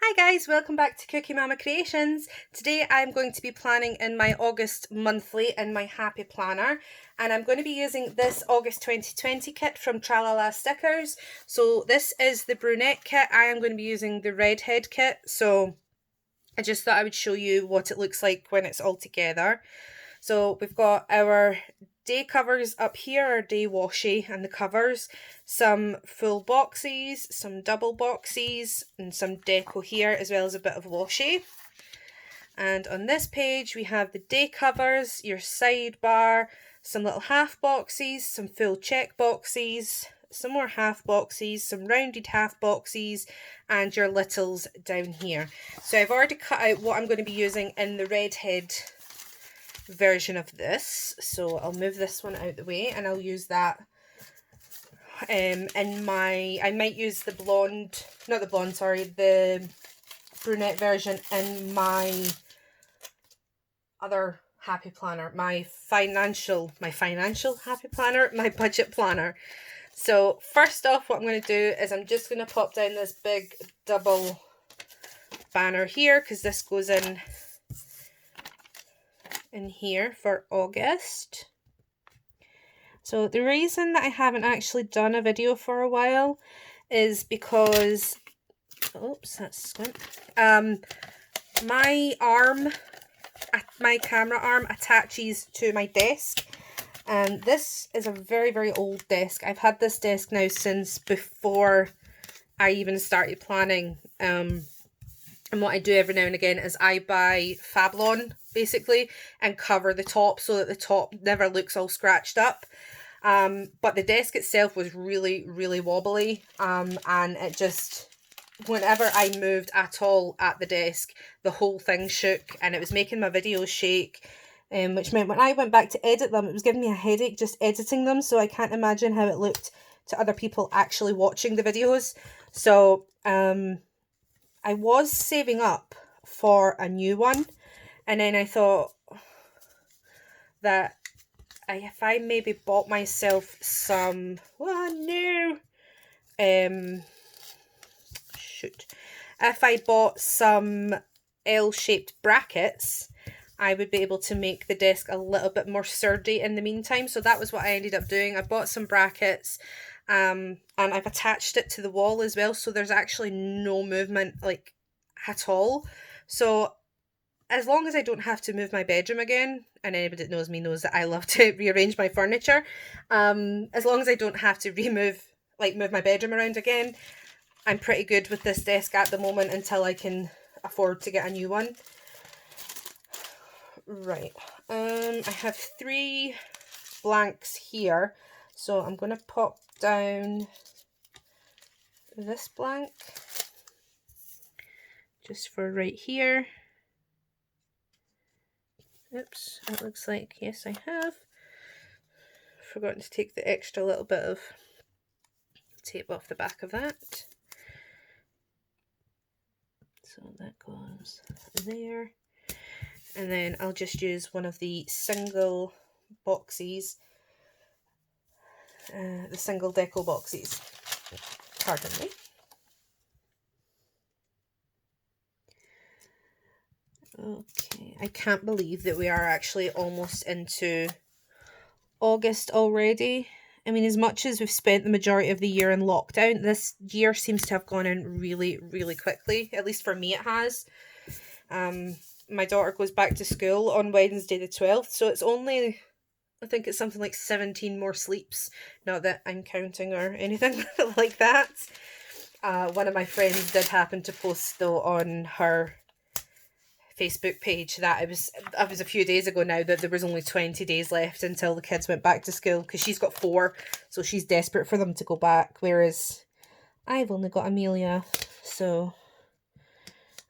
Hi guys, welcome back to Cookie Mama Creations. Today I'm going to be planning in my August monthly in my Happy Planner, and I'm going to be using this August 2020 kit from Tralala Stickers. So this is the brunette kit. I am going to be using the redhead kit, so I just thought I would show you what it looks like when it's all together. So we've got our day covers up here, our day washi and the covers, some full boxes, some double boxes, and some deco here, as well as a bit of washi. And on this page we have the day covers, your sidebar, some little half boxes, some full check boxes, some more half boxes, some rounded half boxes, and your littles down here. So I've already cut out what I'm going to be using in the redhead version of this, so I'll move this one out the way and I'll use that in my, I might use the blonde, not the blonde, sorry, the brunette version in my other happy planner, my financial happy planner, my budget planner. So first off, what I'm going to do is I'm just going to pop down this big double banner here, because this goes in here for August. So the reason that I haven't actually done a video for a while is because, oops, that's squint. My arm, my camera arm attaches to my desk, and this is a very, very old desk. I've had this desk now since before I even started planning. And what I do every now and again is I buy Fablon, basically, and cover the top so that the top never looks all scratched up. But the desk itself was really, really wobbly, and it just, whenever I moved at all at the desk, the whole thing shook, and it was making my videos shake, which meant when I went back to edit them, it was giving me a headache just editing them, so I can't imagine how it looked to other people actually watching the videos. So, I was saving up for a new one, and then I thought that if I maybe bought myself some, if I bought some L-shaped brackets, I would be able to make the desk a little bit more sturdy in the meantime. So that was what I ended up doing. I bought some brackets, and I've attached it to the wall as well, so there's actually no movement, like, at all. So as long as I don't have to move my bedroom again, and anybody that knows me knows that I love to rearrange my furniture, as long as I don't have to move my bedroom around again, I'm pretty good with this desk at the moment until I can afford to get a new one. Right, I have 3 blanks here, so I'm going to pop down this blank just for right here. Oops, it looks like, yes, I have forgotten to take the extra little bit of tape off the back of that. So that goes there. And then I'll just use one of the single boxes, the single deco boxes. Pardon me. Okay, I can't believe that we are actually almost into August already. I mean, as much as we've spent the majority of the year in lockdown, this year seems to have gone in really, really quickly. At least for me it has. My daughter goes back to school on Wednesday the 12th, so it's only, I think it's something like 17 more sleeps. Not that I'm counting or anything like that. One of my friends did happen to post, though, on her Facebook page that it was a few days ago now that there was only 20 days left until the kids went back to school, because she's got 4, so she's desperate for them to go back, whereas I've only got Amelia, so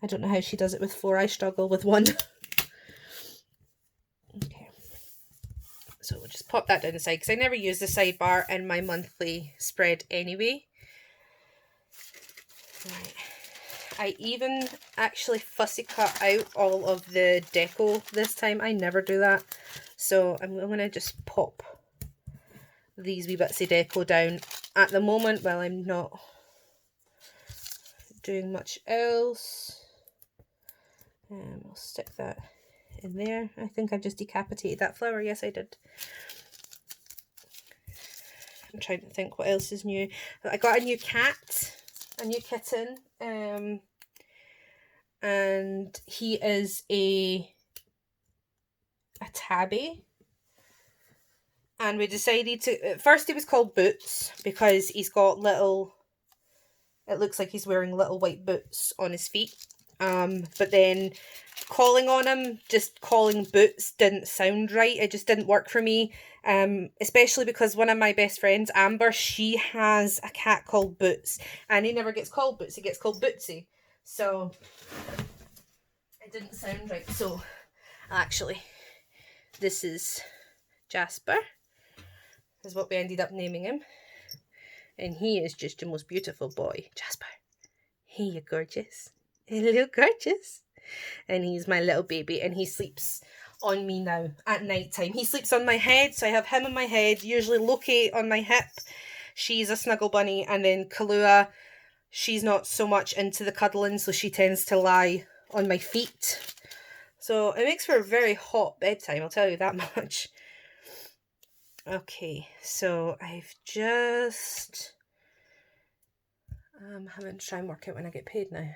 I don't know how she does it with 4. I struggle with 1. Okay, so we'll just pop that down the side, because I never use the sidebar in my monthly spread anyway. Right. I even actually fussy cut out all of the deco this time. I never do that. So I'm going to just pop these wee bits of deco down at the moment while I'm not doing much else. I'll stick that in there. I think I've just decapitated that flower. Yes, I did. I'm trying to think what else is new. I got a new cat, a new kitten, and he is a tabby. And we decided to, at first he was called Boots because he's got little, it looks like he's wearing little white boots on his feet. But then calling on him, just calling Boots didn't sound right. It just didn't work for me. Especially because one of my best friends, Amber, she has a cat called Boots. And he never gets called Boots, he gets called Bootsy. So it didn't sound right. So actually, this is Jasper, is what we ended up naming him. And he is just the most beautiful boy. Jasper, hey, you gorgeous. Hello, gorgeous. And he's my little baby, and he sleeps on me now at night time. He sleeps on my head, so I have him on my head, usually Loki on my hip. She's a snuggle bunny, and then Kalua, she's not so much into the cuddling, so she tends to lie on my feet. So it makes for a very hot bedtime, I'll tell you that much. Okay, so I've just... I'm having to try and work out when I get paid now.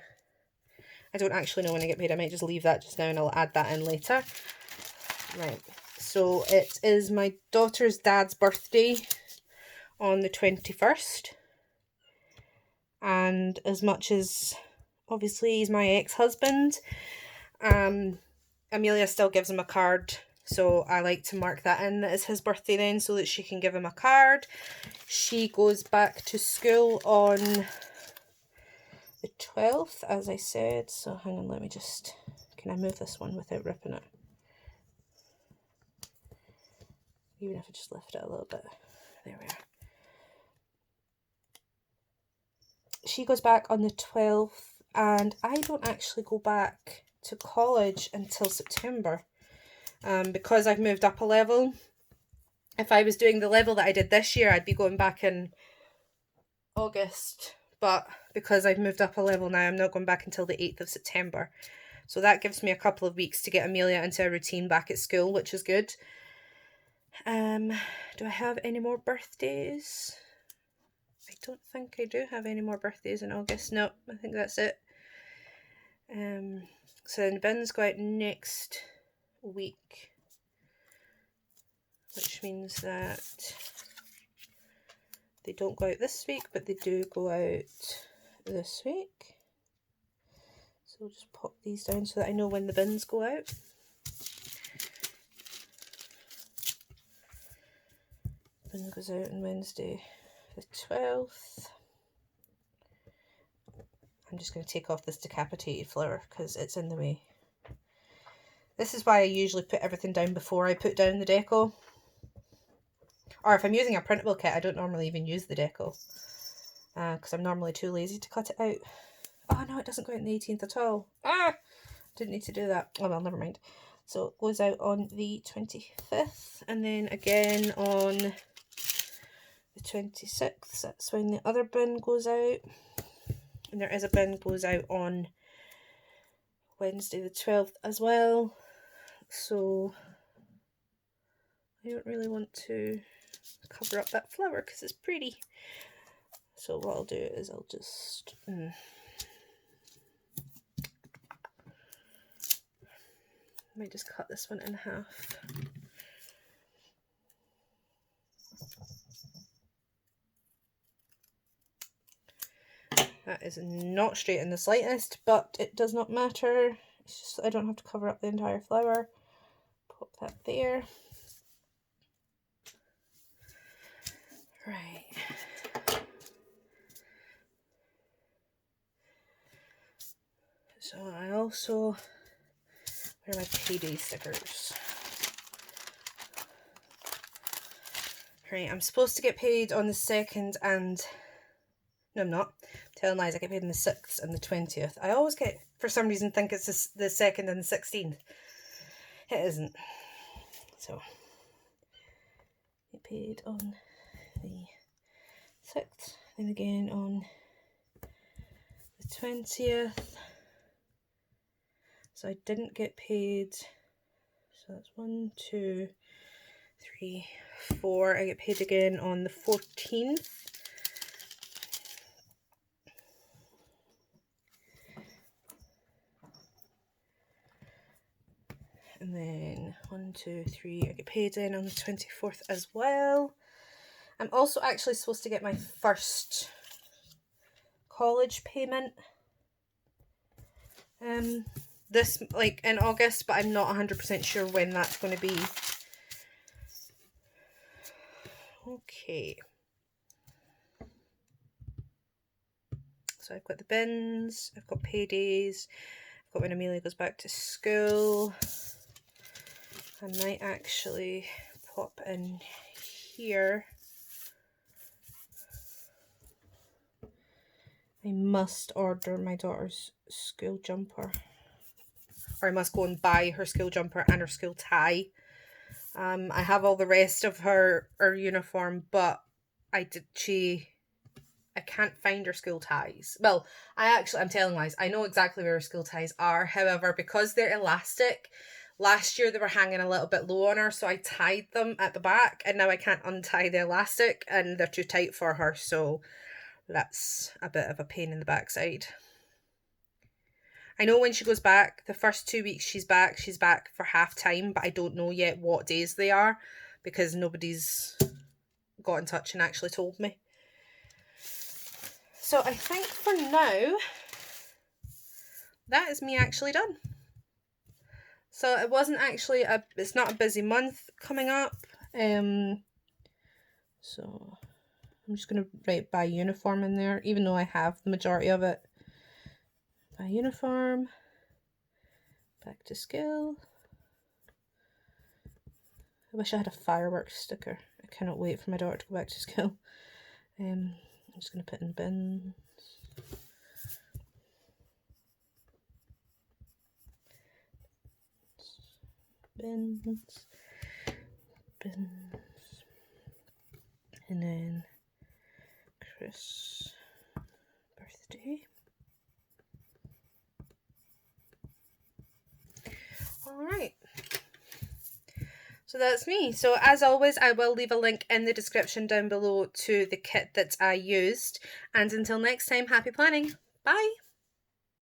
I don't actually know when I get paid. I might just leave that just now and I'll add that in later. Right, so it is my daughter's dad's birthday on the 21st. And as much as, obviously, he's my ex-husband, Amelia still gives him a card. So I like to mark that in that it's his birthday then, so that she can give him a card. She goes back to school on the 12th, as I said. So hang on, let me just... Can I move this one without ripping it? Even if I just lift it a little bit. There we are. She goes back on the 12th, and I don't actually go back to college until September. Because I've moved up a level. If I was doing the level that I did this year, I'd be going back in August. But because I've moved up a level now, I'm not going back until the 8th of September. So that gives me a couple of weeks to get Amelia into a routine back at school, which is good. Do I have any more birthdays? I don't think I do have any more birthdays in August. No, I think that's it. So then the bins go out next week, which means that they don't go out this week, but they do go out this week. So we'll just pop these down so that I know when the bins go out. Bin goes out on Wednesday the 12th. I'm just going to take off this decapitated flower because it's in the way. This is why I usually put everything down before I put down the deco. Or if I'm using a printable kit, I don't normally even use the deco. Because I'm normally too lazy to cut it out. Oh no, it doesn't go out on the 18th at all. Didn't need to do that. Oh well, never mind. So it goes out on the 25th. And then again on the 26th. That's when the other bin goes out. And there is a bin goes out on Wednesday the 12th as well. So I don't really want to cover up that flower because it's pretty. So what I'll do is I'll just might just cut this one in half. That is not straight in the slightest, but it does not matter. It's just I don't have to cover up the entire flower. Pop that there. Right. So I also, where are my payday stickers? Right, I'm supposed to get paid on the 2nd and, no I'm not, I'm telling lies, I get paid on the 6th and the 20th. I always get, for some reason, think it's the 2nd and the 16th. It isn't. So, get paid on the 6th, then again on the 20th. So I didn't get paid. So that's 1, 2, 3, 4. I get paid again on the 14th. And then 1, 2, 3, I get paid in on the 24th as well. I'm also actually supposed to get my first college payment this, like, in August, but I'm not 100% sure when that's going to be. Okay. So I've got the bins, I've got paydays, I've got when Amelia goes back to school. I might actually pop in here. I must order my daughter's school jumper. Or I must go and buy her school jumper and her school tie. I have all the rest of her uniform, but I can't find her school ties. Well, I'm telling lies. I know exactly where her school ties are. However, because they're elastic, last year they were hanging a little bit low on her, so I tied them at the back, and now I can't untie the elastic, and they're too tight for her, so that's a bit of a pain in the backside. I know when she goes back, the first 2 weeks she's back for half time, but I don't know yet what days they are because nobody's got in touch and actually told me. So I think for now, that is me actually done. So it wasn't actually it's not a busy month coming up. So I'm just going to write buy uniform in there, even though I have the majority of it. Buy uniform, back to school. I wish I had a fireworks sticker. I cannot wait for my daughter to go back to school. I'm just going to put in bins. Bins. And then Chris' birthday. Alright. So that's me. So as always, I will leave a link in the description down below to the kit that I used. And until next time, happy planning. Bye!